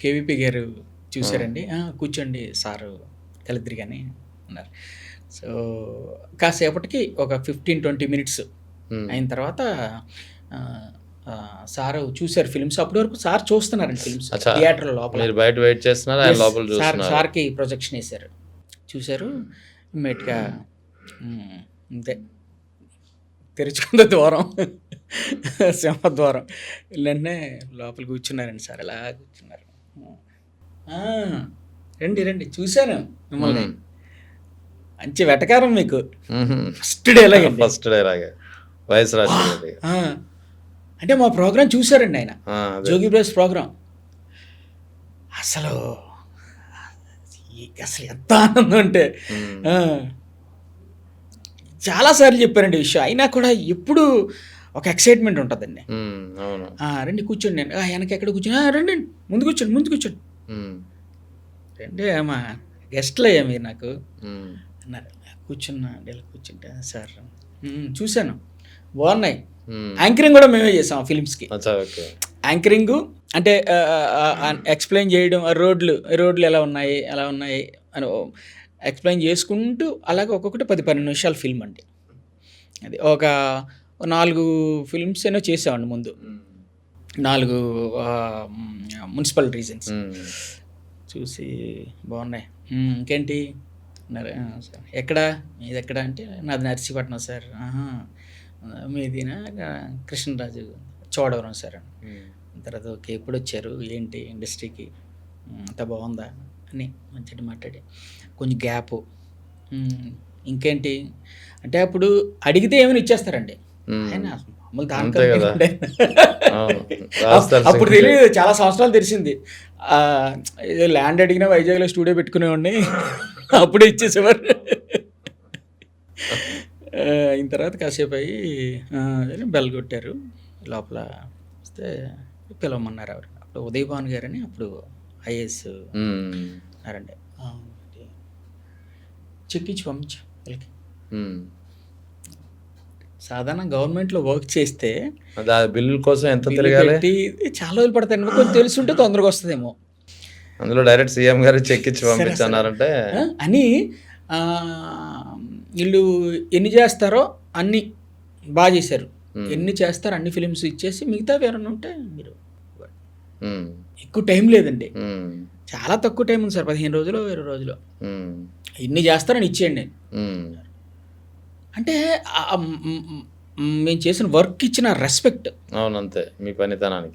KVP గారు ఆ! చూసారండి. కూర్చోండి సారు కలిద్దిరి గాని అన్నారు. సో, కాసేపటికి ఒక 15, 20 మినిట్స్ హ్మ్. అయిన తర్వాత సారు చూసారు ఫిల్మ్స్. అప్పటి వరకు సార్ చూస్తున్నారండి ఫిల్మ్స్ అచ్చా! థియేటర్‌లో లోపల. మీరు బయట వెయిట్ చేస్తున్నారు. ఆయన యెస్. లోపల చూస్తున్నారు. సార్‌కి ప్రొజెక్షన్ ఎసారు. చూసారు. ఇమ్మీడియేట్‌గా అంతే. తెరుచుకుంది ద్వారం. సింహద్వారం. వెంటనే లోపల కూర్చున్నారండి సార్. ఇలా కూర్చున్నారు. ఆ! రండి, రండి. చూసాను మిమ్మల్ని. హ్మ్. మంచి వెటకారం మీకు. హుహు. ఫస్ట్ డైలాగండి. ఫస్ట్ డైలాగే. వైఎస్ రాజశేఖర్ గారు. ఆ! అంటే మా ప్రోగ్రామ్ చూసారండి ఆయన. ఆ! అదే. జోగి బ్రదర్స్ ప్రోగ్రామ్. అసలు అసలు ఎంత ఆనందం అంటే హ్మ్. ఆ! చాలా సార్లు చెప్పారండి ఈ విషయం. అయినా కూడా ఎప్పుడూ ఒక ఎక్సైట్‌మెంట్ ఉంటదండి. హ్మ్. అవును. రండి కూర్చోండి అని. ఎనకెక్కడ కూర్చొని రండి ముందు కూర్చోండి, ముందు కూర్చోండి. హ్మ్. రండి మా గెస్ట్‌లయ్యా మీరు నాకు హ్మ్. అన్నారు. కూర్చున్నా అండి. ఇలా కూర్చుంటే సార్ చూసాను. బాగున్నాయి. హ్మ్. యాంకరింగ్ కూడా మేమే చేసాం ఆ ఫిల్మ్స్‌కి. అచ్చా! ఓకే. యాంకరింగు అంటే ఎక్స్‌ప్లెయిన్ చేయడం రోడ్లు ఎలా ఉన్నాయి, ఎలా ఉన్నాయి అని ఎక్స్‌ప్లెయిన్ చేసుకుంటూ అలాగే ఒక్కొక్కటి 10, 12 నిమిషాల ఫిల్మ్ అండి. అది ఒక 4 ఫిల్మ్స్ ఏనో చేసామండి ముందు. హ్మ్. 4 మున్సిపల్ రీజన్స్. హ్మ్. చూసి బాగున్నాయి. ఇంకేంటి అన్నారు. సార్ ఎక్కడ? మీదెక్కడ అంటే నాది నర్సీపట్నం సార్. ఆహా! మీదినా కృష్ణరాజు చోడవరం సార్. హ్మ్. తర్వాత ఓకే. ఎప్పుడొచ్చారు? ఏంటి ఇండస్ట్రీకి? అంతా బావుందా? అని మంచిగా మాట్లాడి కొంచెం గ్యాపు. ఇంకేంటి? అంటే అప్పుడు అడిగితే ఏమైనా ఇచ్చేస్తారండి. హ్మ్. ఆయన మామూలు అంతే గదా! దానికంటే అవును. రాజస్థాన్ అప్పుడు సింగ్ తెలీదు. చాలా సంవత్సరాలు తెలిసింది. ఏదో ల్యాండ్ అడిగినా వైజాగ్‌లో స్టూడియో పెట్టుకునేవాడిని. అప్పుడే ఇచ్చేసేవారు. అయిన తర్వాత కాసేపయ్యి బెల్ కొట్టారు. లోపల వస్తే పిలవమన్నారు ఆవిడ. అప్పుడు ఉదయ్ భాను గారని అప్పుడు ఐఏఎస్ హ్మ్. ఉన్నారండి. చెక్కిచ్చి పంపించు వీళ్ళకి. హ్మ్. సాధారణ గవర్నమెంట్‌లో వర్క్ చేస్తే బిల్లుల కోసం ఎంత బిల్లు తిరగాలి? పెట్టి చాలా రోజులు పడతాయండి. కొంచెం తెలిసుంటే తొందరగా వస్తదేమో. అందులో డైరెక్ట్ సీఎం గారే చెక్ ఇచ్చి అసలు పంపించన్నారంటే అని ఈళ్ళు ఎన్ని చేస్తారో అన్ని చేశారు. హ్మ్. ఎన్ని చేస్తారో అన్ని ఫిల్మ్స్ ఇచ్చేసి మిగతావి ఏమన్నా ఉంటే మీరు హ్మ్. ఎక్కువ టైం లేదండి. హ్మ్. చాలా తక్కువ టైం ఉంది సార్. 15 రోజులో, 20 రోజులో. హ్మ్. ఇన్ని చేస్తారని ఇచ్చేయండి. హ్మ్. అంటే మేము చేసిన వర్క్ ఇచ్చిన రెస్పెక్ట్. అవును. అంతే. మీ పనితనానికి.